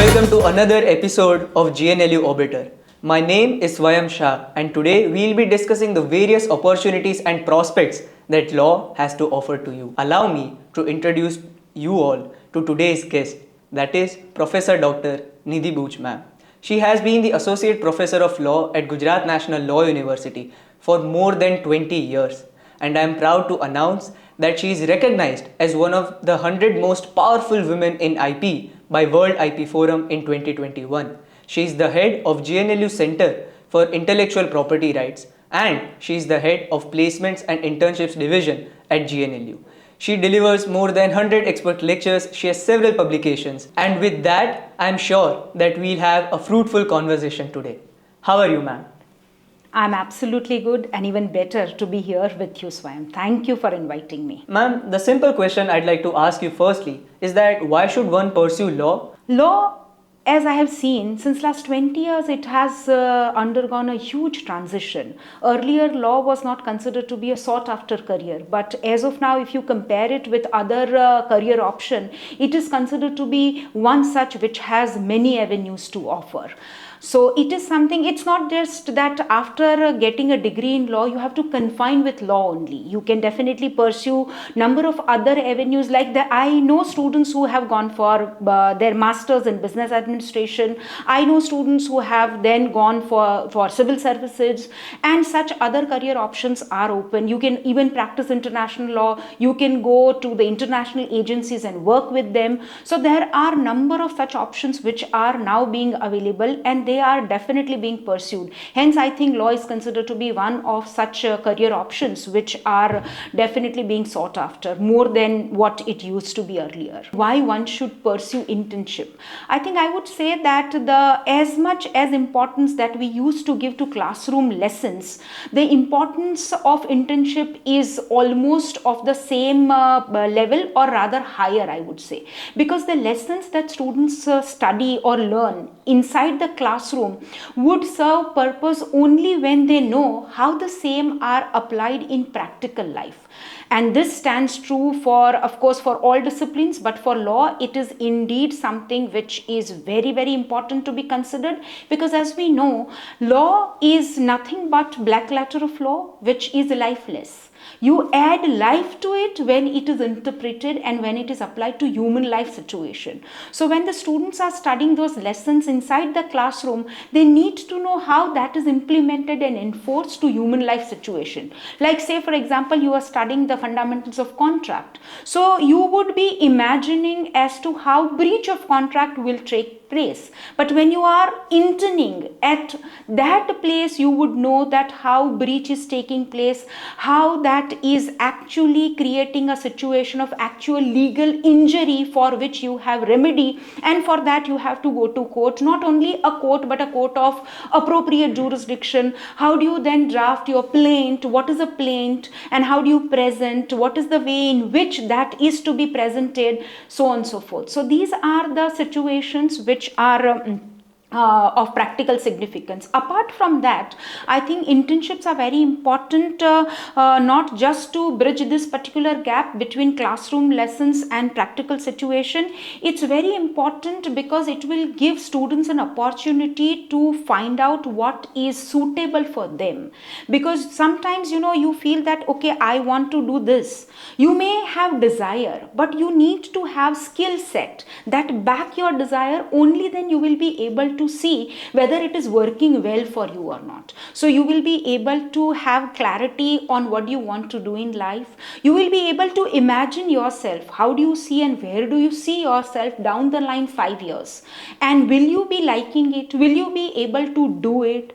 Welcome to another episode of GNLU Obiter. My name is Swayam M Shah, and today we'll be discussing the various opportunities and prospects that law has to offer to you. Allow me to introduce you all to today's guest, that is Professor Dr. Nidhi Buch ma'am. She has been the Associate Professor of Law at Gujarat National Law University for more than 20 years, and I am proud to announce that she is recognized as one of the 100 most powerful women in IP by World IP Forum in 2021. She is the head of GNLU Centre for Intellectual Property Rights, and she is the head of Placements and Internships Division at GNLU. She delivers more than 100 expert lectures, she has several publications, and with that, I am sure that we'll have a fruitful conversation today. How are you, ma'am? I'm absolutely good and even better to be here with you, Swayam. Thank you for inviting me. Ma'am, the simple question I'd like to ask you firstly is that why should one pursue law? Law, as I have seen, since last 20 years, it has undergone a huge transition. Earlier, law was not considered to be a sought-after career, but as of now, if you compare it with other career option, it is considered to be one such which has many avenues to offer. So it is something, it's not just that after getting a degree in law, you have to confine with law only. You can definitely pursue number of other avenues like that. I know students who have gone for their masters in business administration. I know students who have then gone for civil services, and such other career options are open. You can even practice international law. You can go to the international agencies and work with them. So there are number of such options which are now being available, and they are definitely being pursued. Hence, I think law is considered to be one of such career options which are definitely being sought after more than what it used to be earlier. Why one should pursue internship? I think I would say that as much as importance that we used to give to classroom lessons, the importance of internship is almost of the same level, or rather higher, I would say, because the lessons that students study or learn inside the classroom would serve purpose only when they know how the same are applied in practical life. And this stands true for, of course, for all disciplines, but for law, it is indeed something which is very, very important to be considered, because as we know, law is nothing but black letter of law, which is lifeless. You add life to it when it is interpreted and when it is applied to human life situation. So when the students are studying those lessons inside the classroom, they need to know how that is implemented and enforced to human life situation. Like say, for example, you are studying the fundamentals of contract. So you would be imagining as to how breach of contract will take place. But when you are interning at that place, you would know that how breach is taking place, how that is actually creating a situation of actual legal injury for which you have remedy, and for that you have to go to court, not only a court but a court of appropriate jurisdiction. How do you then draft your plaint, what is a plaint, and how do you present, what is the way in which that is to be presented, so on and so forth. So these are the situations which are of practical significance. Apart from that, I think internships are very important, not just to bridge this particular gap between classroom lessons and practical situation. It's very important because it will give students an opportunity to find out what is suitable for them. Because sometimes, you feel that, okay, I want to do this. You may have desire, but you need to have skill set that back your desire. Only then you will be able to see whether it is working well for you or not. So you will be able to have clarity on what you want to do in life. You will be able to imagine yourself. How do you see and where do you see yourself down the line 5 years? And will you be liking it? Will you be able to do it?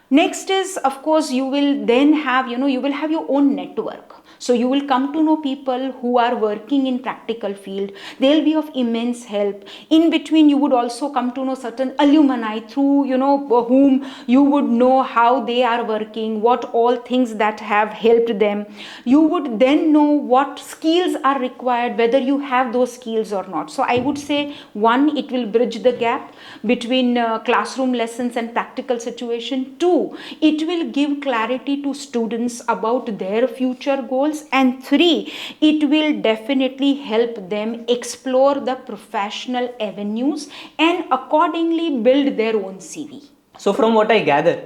Next is, of course, you will then have, you will have your own network. So you will come to know people who are working in practical field. They'll be of immense help. In between, you would also come to know certain alumni through, whom you would know how they are working, what all things that have helped them. You would then know what skills are required, whether you have those skills or not. So I would say, one, it will bridge the gap between classroom lessons and practical situation. Two, it will give clarity to students about their future goals. roles, and 3, it will definitely help them explore the professional avenues and accordingly build their own CV. So from what I gather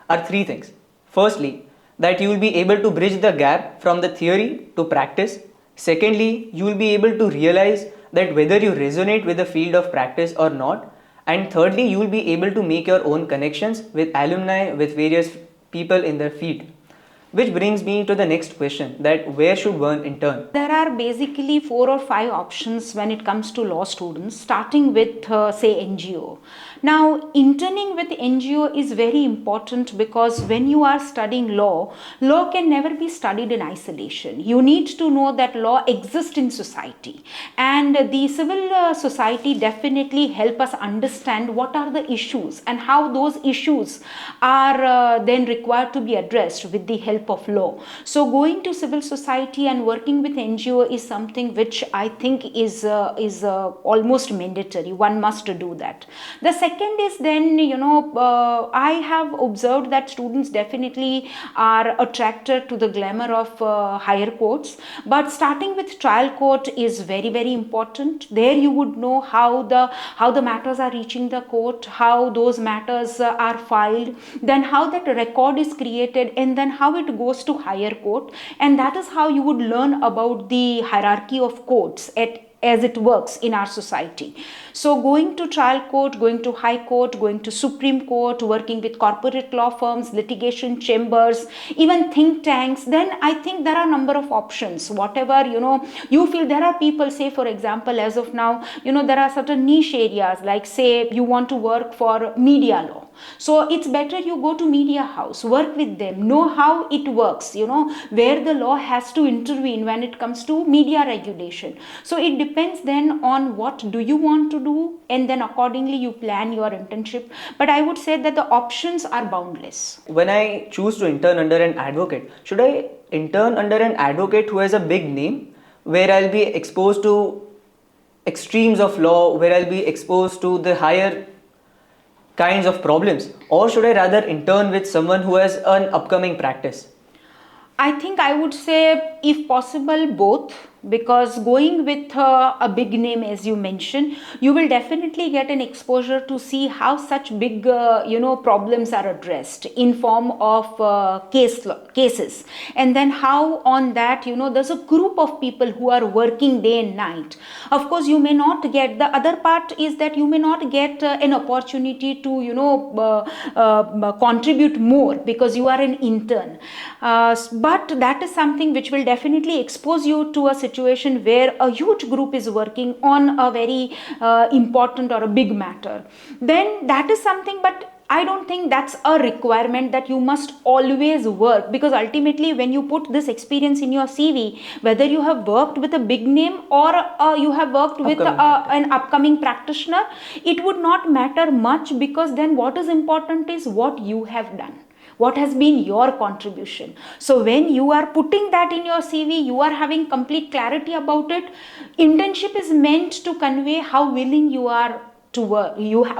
are three things. Firstly, that you will be able to bridge the gap from the theory to practice. Secondly, you will be able to realize that whether you resonate with the field of practice or not. And thirdly, you will be able to make your own connections with alumni, with various people in their field. Which brings me to the next question, that where should one intern? There are basically 4 or 5 options when it comes to law students, starting with say NGO. Now, interning with NGO is very important because when you are studying law, law can never be studied in isolation. You need to know that law exists in society, and the civil society definitely help us understand what are the issues and how those issues are then required to be addressed with the help of law. So going to civil society and working with NGO is something which I think is almost mandatory. One must do that. The second is then, I have observed that students definitely are attracted to the glamour of higher courts, but starting with trial court is very, very important. There you would know how the matters are reaching the court, how those matters are filed, then how that record is created, and then how it goes to higher court, and that is how you would learn about the hierarchy of courts as it works in our society. So going to trial court, going to high court, going to Supreme Court, working with corporate law firms, litigation chambers, even think tanks, then I think there are a number of options. Whatever, you feel, there are people, say for example, as of now, there are certain niche areas, like say you want to work for media law. So it's better you go to media house, work with them, know how it works, where the law has to intervene when it comes to media regulation. So it depends then on what do you want to do, and then accordingly you plan your internship. But I would say that the options are boundless. When I choose to intern under an advocate, should I intern under an advocate who has a big name, where I'll be exposed to extremes of law, where I'll be exposed to the higher kinds of problems, or should I rather intern with someone who has an upcoming practice? I think I would say, if possible, both, because going with a big name, as you mentioned, you will definitely get an exposure to see how such big problems are addressed in form of cases, and then how on that there's a group of people who are working day and night. Of course, you may not get, the other part is that you may not get an opportunity to contribute more because you are an intern, but that is something which will definitely expose you to a situation where a huge group is working on a very important or a big matter. Then that is something, but I don't think that's a requirement that you must always work, because ultimately when you put this experience in your CV, whether you have worked with a big name or you have worked with an upcoming practitioner, it would not matter much, because then what is important is what you have done. What has been your contribution? So when you are putting that in your CV, you are having complete clarity about it. Internship is meant to convey how willing you are to work,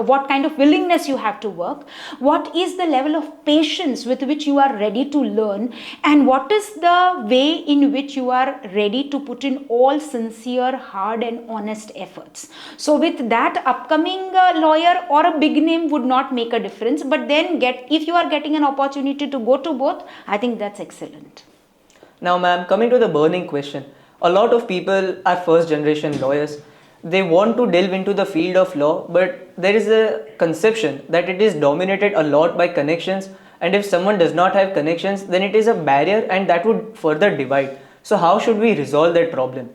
what kind of willingness you have to work, what is the level of patience with which you are ready to learn, and what is the way in which you are ready to put in all sincere, hard and honest efforts. So with that, upcoming lawyer or a big name would not make a difference, but then if you are getting an opportunity to go to both, I think that's excellent. Now ma'am, coming to the burning question, a lot of people are first generation lawyers. They want to delve into the field of law, but there is a conception that it is dominated a lot by connections, and if someone does not have connections, then it is a barrier and that would further divide. So how should we resolve that problem?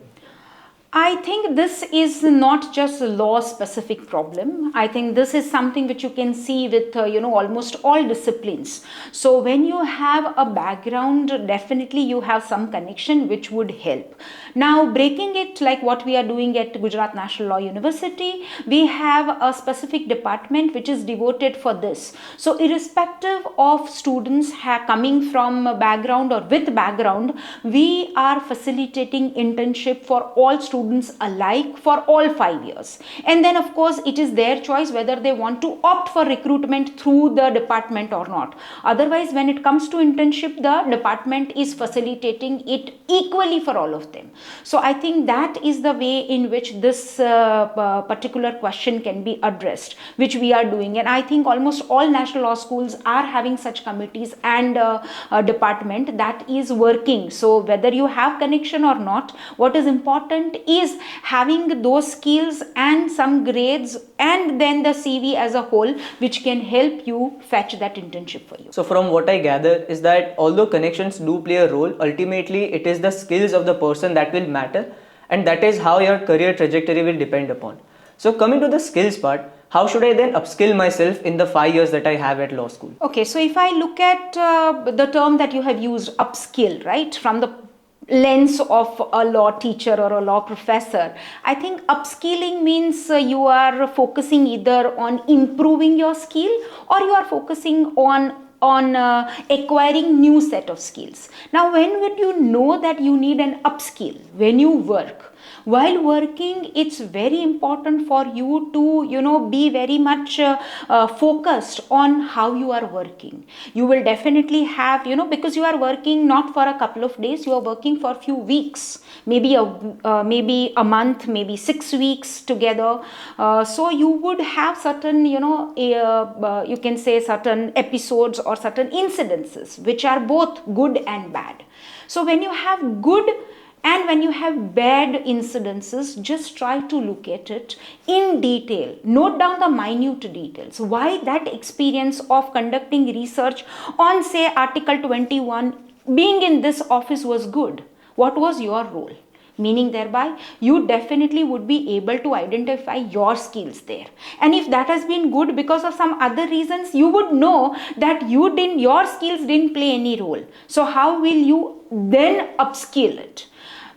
I think this is not just a law specific problem. I think this is something which you can see with almost all disciplines. So when you have a background, definitely you have some connection which would help. Now breaking it like what we are doing at Gujarat National Law University, we have a specific department which is devoted for this. So irrespective of students coming from a background or with background, we are facilitating internship for all students students alike for all 5 years. And then of course it is their choice whether they want to opt for recruitment through the department or not. Otherwise, when it comes to internship, the department is facilitating it equally for all of them. So I think that is the way in which this particular question can be addressed, which we are doing. And I think almost all national law schools are having such committees and a department that is working. So whether you have connection or not, what is important is having those skills and some grades and then the CV as a whole, which can help you fetch that internship for you. So from what I gather is that although connections do play a role, ultimately it is the skills of the person that will matter, and that is how your career trajectory will depend upon. So coming to the skills part, how should I then upskill myself in the 5 years that I have at law school? Okay, so if I look at the term that you have used, upskill, right, from the lens of a law teacher or a law professor, I think upskilling means you are focusing either on improving your skill or you are focusing on acquiring new set of skills. Now, when would you know that you need an upskill? When you work. While working, it's very important for you to, be very much focused on how you are working. You will definitely have, because you are working not for a couple of days, you are working for a few weeks, maybe a month, maybe 6 weeks together. So you would have certain, you can say certain episodes or certain incidences, which are both good and bad. So when you have good and when you have bad incidences, just try to look at it in detail. Note down the minute details. Why that experience of conducting research on, say, Article 21, being in this office was good. What was your role? Meaning thereby, you definitely would be able to identify your skills there. And if that has been good because of some other reasons, you would know that your skills didn't play any role. So how will you then upskill it?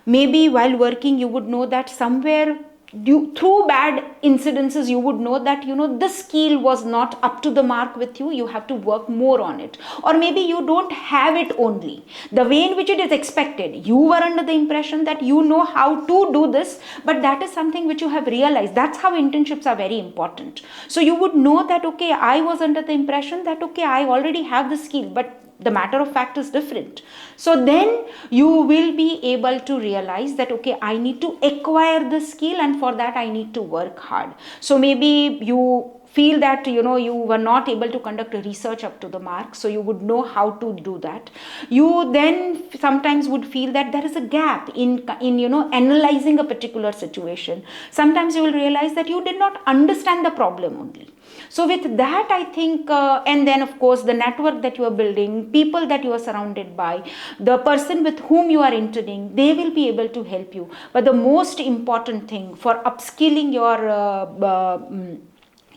Maybe while working, you would know that somewhere through bad incidences, you would know that, this skill was not up to the mark with you. You have to work more on it. Or maybe you don't have it only. The way in which it is expected. You were under the impression that you know how to do this, but that is something which you have realized. That's how internships are very important. So you would know that, okay, I was under the impression that, okay, I already have the skill, but the matter of fact is different. So then you will be able to realize that, okay, I need to acquire the skill and for that I need to work hard. So maybe you feel that you were not able to conduct a research up to the mark, so you would know how to do that. You then sometimes would feel that there is a gap in analyzing a particular situation. Sometimes you will realize that you did not understand the problem only. So with that, I think, and then of course the network that you are building, people that you are surrounded by, the person with whom you are interning, they will be able to help you. But the most important thing for upskilling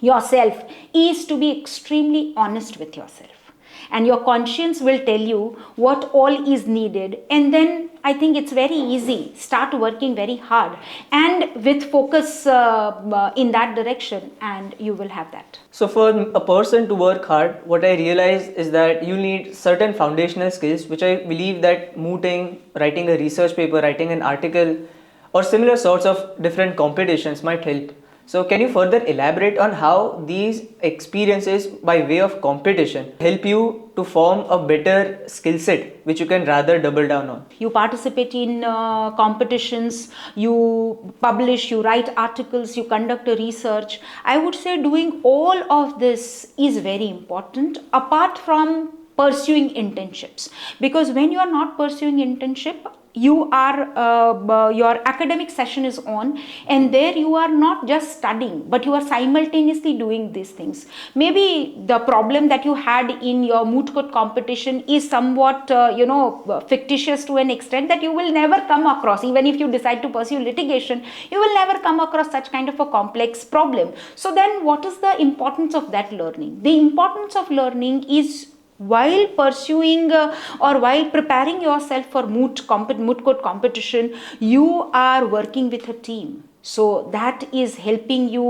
yourself is to be extremely honest with yourself. And your conscience will tell you what all is needed. And then I think it's very easy. Start working very hard and with focus in that direction, and you will have that. So for a person to work hard, what I realize is that you need certain foundational skills, which I believe that mooting, writing a research paper, writing an article, or similar sorts of different competitions might help. So can you further elaborate on how these experiences by way of competition help you to form a better skill set which you can rather double down on? You participate in competitions, you publish, you write articles, you conduct a research. I would say doing all of this is very important apart from pursuing internships, because when you are not pursuing internship, you are your academic session is on, and there you are not just studying, but you are simultaneously doing these things. Maybe the problem that you had in your moot court competition is somewhat fictitious to an extent that you will never come across. Even if you decide to pursue litigation, you will never come across such kind of a complex problem. So then what is the importance of that learning? The importance of learning is while pursuing or while preparing yourself for moot court competition, you are working with a team. So that is helping you,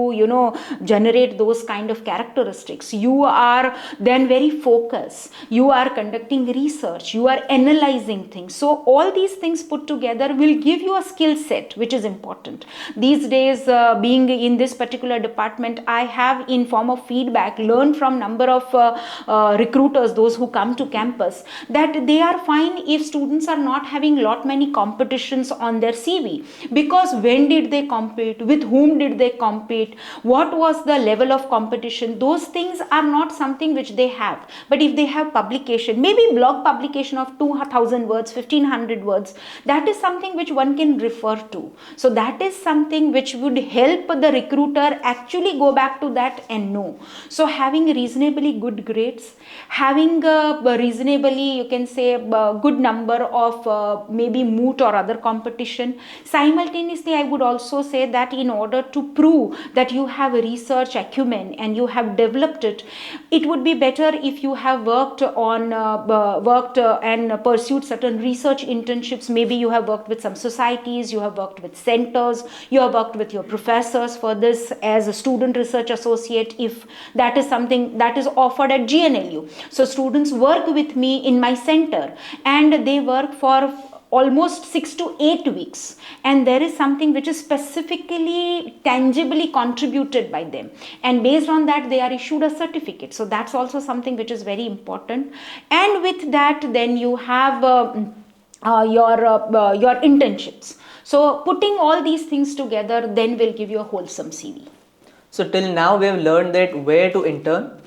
generate those kind of characteristics. You are then very focused. You are conducting research. You are analyzing things. So all these things put together will give you a skill set, which is important. These days, being in this particular department, I have, in form of feedback, learned from number of recruiters, those who come to campus, that they are fine if students are not having lot many competitions on their CV, because when did they compete, with whom did they compete, what was the level of competition, those things are not something which they have. But if they have publication, maybe blog publication of 2000 words, 1500 words, that is something which one can refer to. So that is something which would help the recruiter actually go back to that and know. So having reasonably good grades, having a reasonably, you can say, good number of maybe moot or other competition. Simultaneously, I would also say that in order to prove that you have a research acumen and you have developed it, it would be better if you have worked and pursued certain research internships. Maybe you have worked with some societies, you have worked with centers, you have worked with your professors for this as a student research associate, if that is something that is offered at GNLU. So students work with me in my center and they work for almost 6 to 8 weeks, and there is something which is specifically tangibly contributed by them, and based on that they are issued a certificate. So that's also something which is very important. And with that, then you have your internships. So putting all these things together then will give you a wholesome CV. So till now we have learned that where to intern,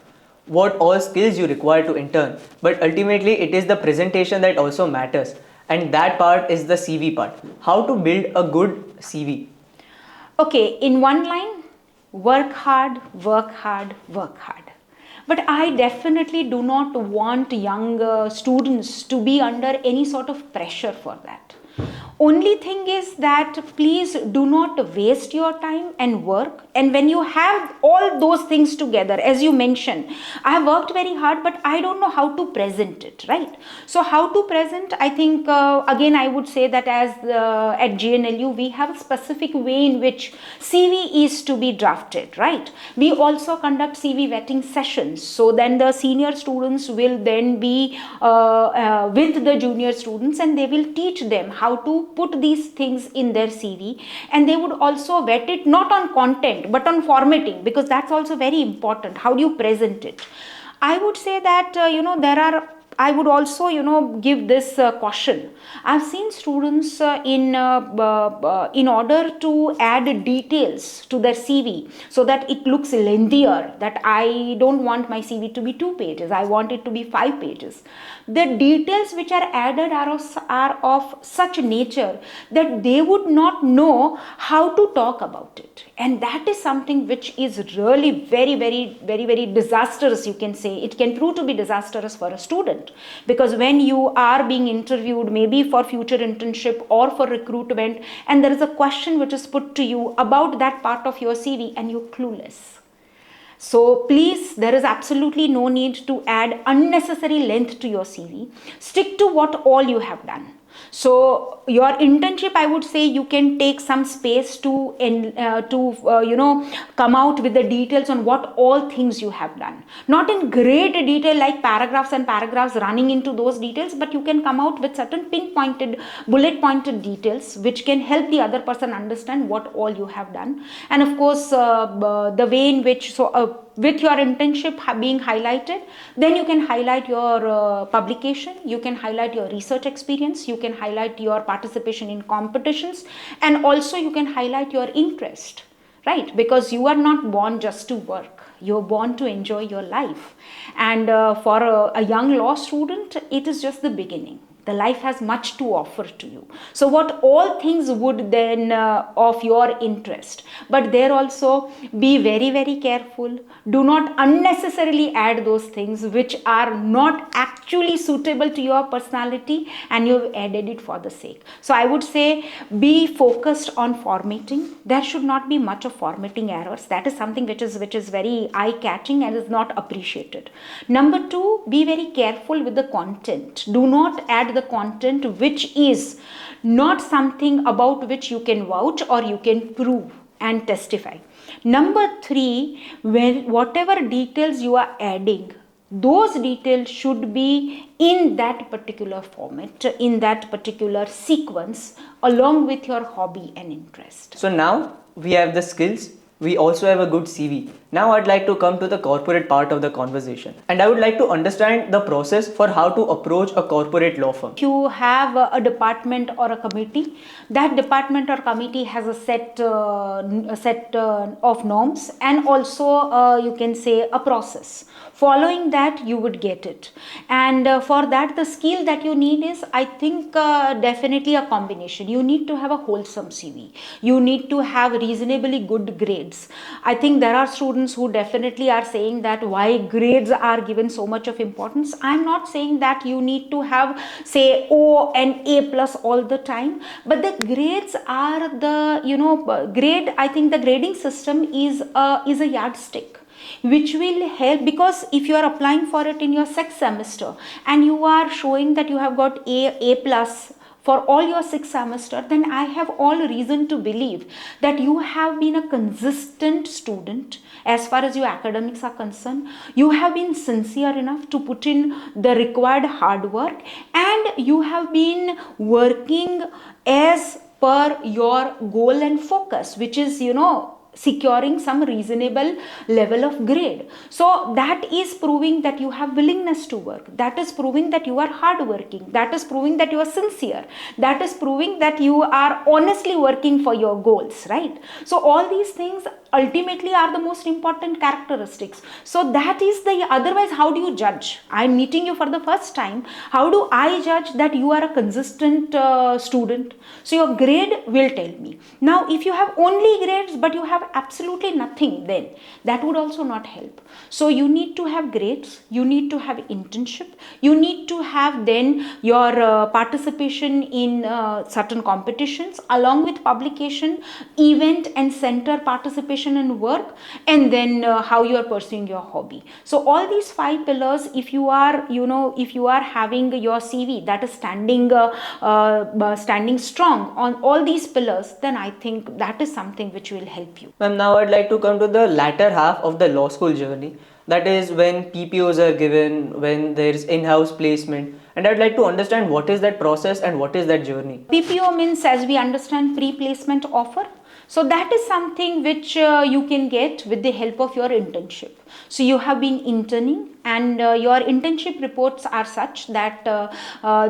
what all skills you require to intern, but ultimately it is the presentation that also matters, and that part is the CV part. How to build a good CV? Okay, in one line, work hard, work hard, work hard. But I definitely do not want young students to be under any sort of pressure for that. Only thing is that please do not waste your time and work. And when you have all those things together, as you mentioned, I have worked very hard, but I don't know how to present it, right? So how to present, I think, again, I would say that as at GNLU, we have a specific way in which CV is to be drafted, right? We also conduct CV vetting sessions. So then the senior students will then be with the junior students, and they will teach them how to put these things in their CV, and they would also vet it not on content but on formatting, because that's also very important. How do you present it? I would say that I would also give this caution. I've seen students in order to add details to their CV so that it looks lengthier, that I don't want my CV to be 2 pages, I want it to be 5 pages. The details which are added are of such nature that they would not know how to talk about it, and that is something which is really very, very, very, very disastrous. You can say it can prove to be disastrous for a student, because when you are being interviewed, maybe for future internship or for recruitment, and there is a question which is put to you about that part of your CV and you're clueless. So please, there is absolutely no need to add unnecessary length to your CV. Stick to what all you have done. So your internship, I would say, you can take some space to come out with the details on what all things you have done. Not in great detail like paragraphs and paragraphs running into those details, but you can come out with certain pinpointed, bullet pointed details which can help the other person understand what all you have done. And of course, the way in which, with your internship being highlighted, then you can highlight your publication, you can highlight your research experience, you can highlight your participation in competitions, and also you can highlight your interest, right? Because you are not born just to work, you're born to enjoy your life. And for a young law student, it is just the beginning. The life has much to offer to you. So what all things would then of your interest, but there also be very, very careful. Do not unnecessarily add those things which are not actually suitable to your personality and you've added it for the sake. So I would say be focused on formatting. There should not be much of formatting errors. That is something which is very eye-catching and is not appreciated. Number 2, be very careful with the content. Do not add the content which is not something about which you can vouch or you can prove. and testify. Number 3, whatever details you are adding, those details should be in that particular format, in that particular sequence, along with your hobby and interest. So now we have the skills, we also have a good CV. Now I'd like to come to the corporate part of the conversation, and I would like to understand the process for how to approach a corporate law firm. If you have a department or a committee, that department or committee has a set of norms, and also you can say a process. Following that, you would get it. And for that, the skill that you need is, I think, definitely a combination. You need to have a wholesome CV. You need to have reasonably good grades. I think there are students who definitely are saying that why grades are given so much of importance. I'm not saying that you need to have, say, O and A plus all the time, but the grades are the, grade, I think the grading system is a yardstick which will help, because if you are applying for it in your 6th semester and you are showing that you have got A plus for all your 6th semester, then I have all reason to believe that you have been a consistent student as far as your academics are concerned. You have been sincere enough to put in the required hard work, and you have been working as per your goal and focus, which is, securing some reasonable level of grade. So that is proving that you have willingness to work. That is proving that you are hardworking. That is proving that you are sincere. That is proving that you are honestly working for your goals, right? So all these things ultimately are the most important characteristics. So that is otherwise how do you judge? I'm meeting you for the first time. How do I judge that you are a consistent student? So your grade will tell me. Now if you have only grades but you have absolutely nothing, then that would also not help. So you need to have grades, you need to have internship, you need to have then your participation in certain competitions, along with publication, event and center participation and work, and then how you are pursuing your hobby. So all these 5 pillars, if you are having your CV that is standing strong on all these pillars, then I think that is something which will help you. Ma'am, now I'd like to come to the latter half of the law school journey. That is when PPOs are given, when there is in-house placement, and I'd like to understand what is that process and what is that journey. PPO means, as we understand, pre-placement offer. So that is something which you can get with the help of your internship. So you have been interning, and your internship reports are such that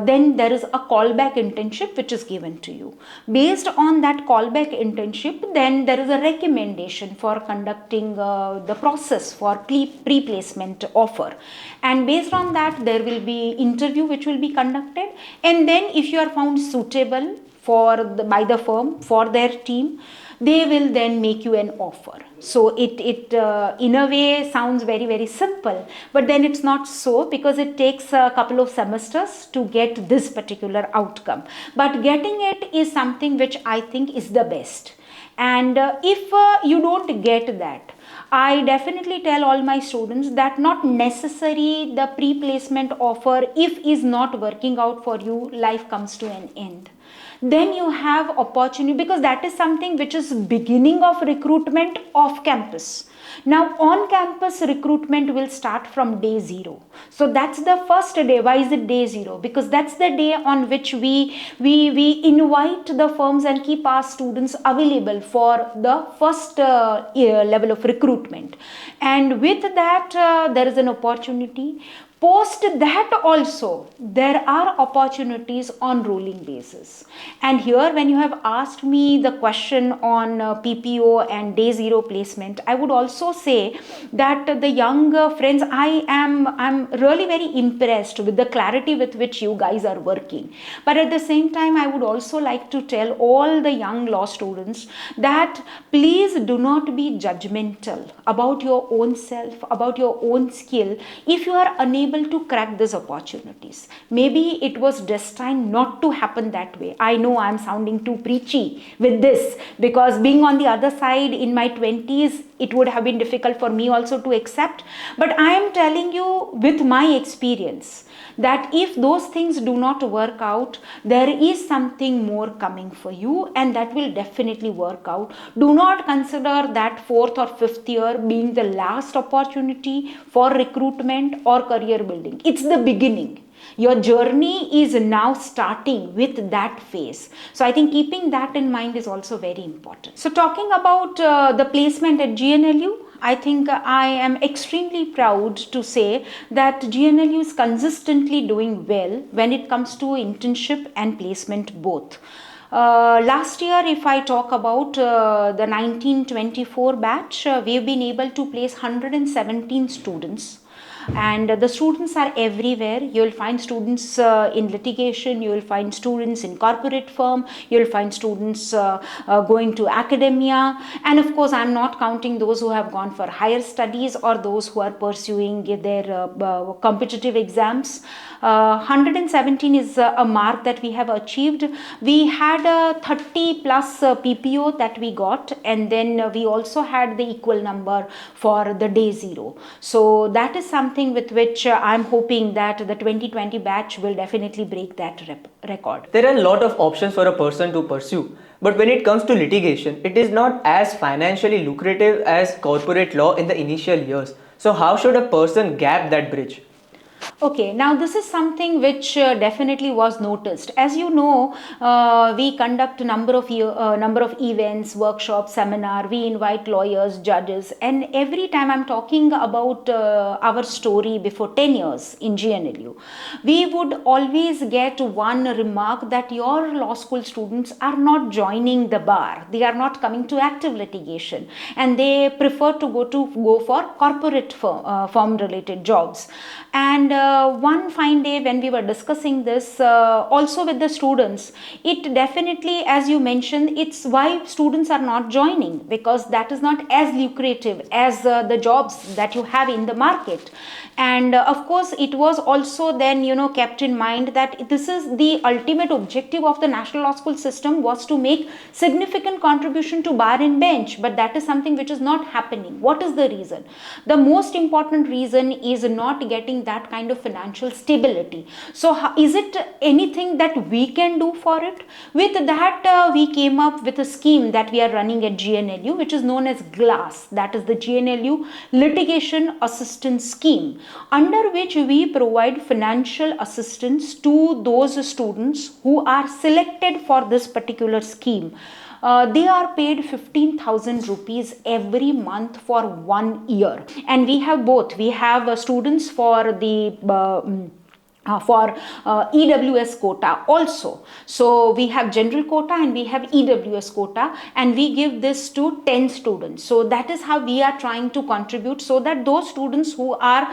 then there is a callback internship which is given to you. Based on that callback internship, then there is a recommendation for conducting the process for pre-placement offer. And based on that, there will be interview which will be conducted. And then if you are found suitable by the firm, for their team, they will then make you an offer. So it in a way sounds very, very simple, but then it's not so, because it takes a couple of semesters to get this particular outcome. But getting it is something which I think is the best. And if you don't get that, I definitely tell all my students that not necessary the pre-placement offer, if is not working out for you, life comes to an end. Then you have opportunity, because that is something which is beginning of recruitment off campus. Now on campus recruitment will start from day 0. So that's the first day. Why is it day 0? Because that's the day on which we invite the firms and keep our students available for the first level of recruitment. And with that there is an opportunity. Post that also, there are opportunities on rolling basis. And here, when you have asked me the question on PPO and day 0 placement, I would also say that the young friends, I'm really very impressed with the clarity with which you guys are working. But at the same time, I would also like to tell all the young law students that please do not be judgmental about your own self, about your own skill. If you are unable able to crack these opportunities. Maybe it was destined not to happen that way. I know I'm sounding too preachy with this, because being on the other side in my 20s, it would have been difficult for me also to accept. But I am telling you with my experience that if those things do not work out, there is something more coming for you, and that will definitely work out. Do not consider that fourth or fifth year being the last opportunity for recruitment or career building. It's the beginning. Your journey is now starting with that phase. So I think keeping that in mind is also very important. So talking about the placement at GNLU, I think I am extremely proud to say that GNLU is consistently doing well when it comes to internship and placement both. Last year, if I talk about the 1924 batch, we've been able to place 117 students. And the students are everywhere. You will find students in litigation, you will find students in corporate firm, you will find students going to academia, and of course I'm not counting those who have gone for higher studies or those who are pursuing their competitive exams. 117 is a mark that we have achieved. We had a 30 plus PPO that we got, and then we also had the equal number for the day zero. So that is something with which I'm hoping that the 2020 batch will definitely break that record. There are a lot of options for a person to pursue, but when it comes to litigation, it is not as financially lucrative as corporate law in the initial years. So how should a person gap that bridge? Okay, now this is something which definitely was noticed. As you know, we conduct a number of events, workshops, seminar. We invite lawyers, judges, and every time I'm talking about our story before 10 years in GNLU, we would always get one remark that your law school students are not joining the bar. They are not coming to active litigation, and they prefer to go for corporate firm related jobs. And one fine day when we were discussing this also with the students, it definitely, as you mentioned, it's why students are not joining, because that is not as lucrative as the jobs that you have in the market. And of course it was also then kept in mind that this is the ultimate objective of the National Law School system, was to make significant contribution to bar and bench, but that is something which is not happening. What is the reason? The most important reason is not getting that kind of financial stability. So is it anything that we can do for it? With that we came up with a scheme that we are running at GNLU, which is known as GLASS, that is the GNLU Litigation Assistance Scheme, under which we provide financial assistance to those students who are selected for this particular scheme. They are paid 15,000 rupees every month for 1 year, and we have both. We have students for the EWS quota also. So we have general quota and we have EWS quota, and we give this to 10 students. So that is how we are trying to contribute, so that those students who are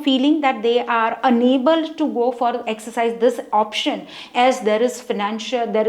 feeling that they are unable to go for exercise this option, as there is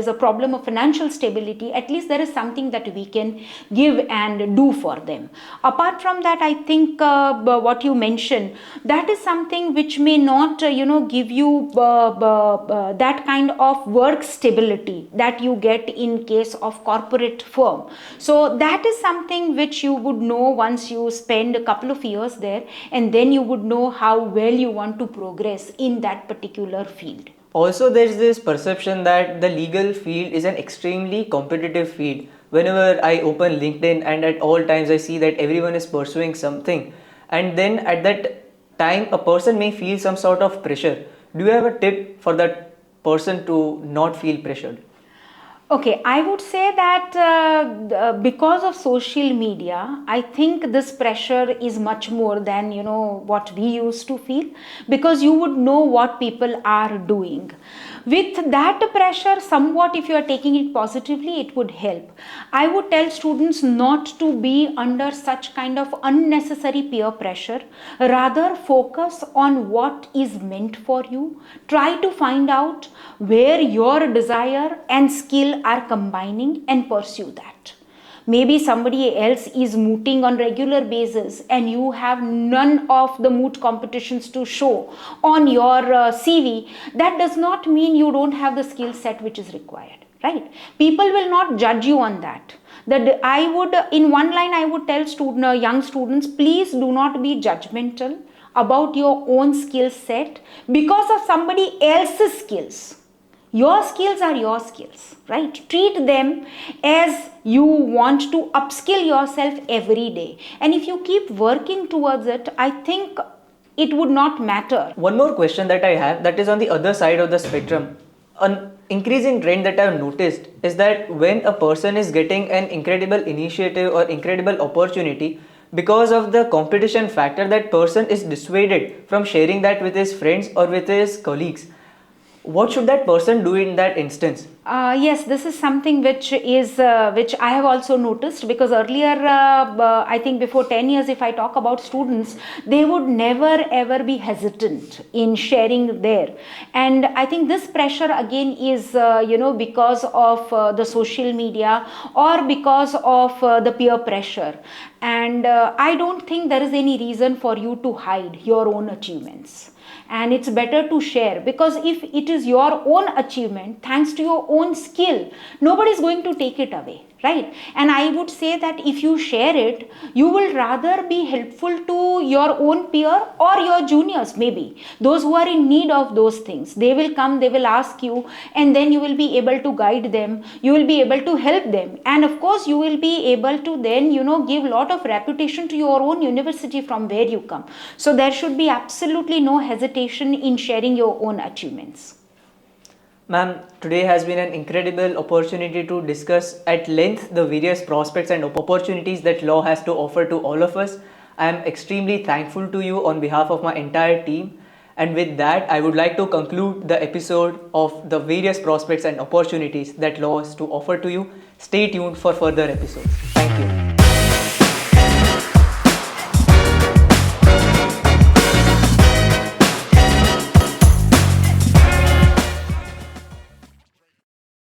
a problem of financial stability, at least there is something that we can give and do for them. Apart from that, I think what you mentioned, that is something which may not give you that kind of work stability that you get in case of corporate firm. So that is something which you would know once you spend a couple of years there, and then you would know how well you want to progress in that particular field. Also, there's this perception that the legal field is an extremely competitive field. Whenever I open LinkedIn, and at all times I see that everyone is pursuing something, and then at that time a person may feel some sort of pressure. Do you have a tip for that person to not feel pressured? Okay, I would say that because of social media, I think this pressure is much more than what we used to feel, because you would know what people are doing. With that pressure, somewhat if you are taking it positively, it would help. I would tell students not to be under such kind of unnecessary peer pressure. Rather, focus on what is meant for you. Try to find out where your desire and skill are combining and pursue that. maybe somebody else is mooting on regular basis and you have none of the moot competitions to show on your CV, that does not mean you don't have the skill set which is required, right? People will not judge you on that. That I would, in one line, I would tell young students, please do not be judgmental about your own skill set because of somebody else's skills. Your skills are your skills, right? Treat them as you want to upskill yourself every day. And if you keep working towards it, I think it would not matter. One more question that I have, that is on the other side of the spectrum. An increasing trend that I've noticed is that when a person is getting an incredible initiative or incredible opportunity, because of the competition factor, that person is dissuaded from sharing that with his friends or with his colleagues. What should that person do in that instance? Yes, this is something which I have also noticed, because earlier, I think before 10 years, if I talk about students, they would never ever be hesitant in sharing there. And I think this pressure again is, because of the social media or because of the peer pressure. And I don't think there is any reason for you to hide your own achievements. And it's better to share, because if it is your own achievement, thanks to your own skill, nobody is going to take it away, right? And I would say that if you share it, you will rather be helpful to your own peer or your juniors, maybe those who are in need of those things. They will come, they will ask you, and then you will be able to guide them, you will be able to help them, and of course you will be able to then give a lot of reputation to your own university from where you come. So there should be absolutely no hesitation in sharing your own achievements. Ma'am, today has been an incredible opportunity to discuss at length the various prospects and opportunities that law has to offer to all of us. I am extremely thankful to you on behalf of my entire team. And with that, I would like to conclude the episode of the various prospects and opportunities that law has to offer to you. Stay tuned for further episodes.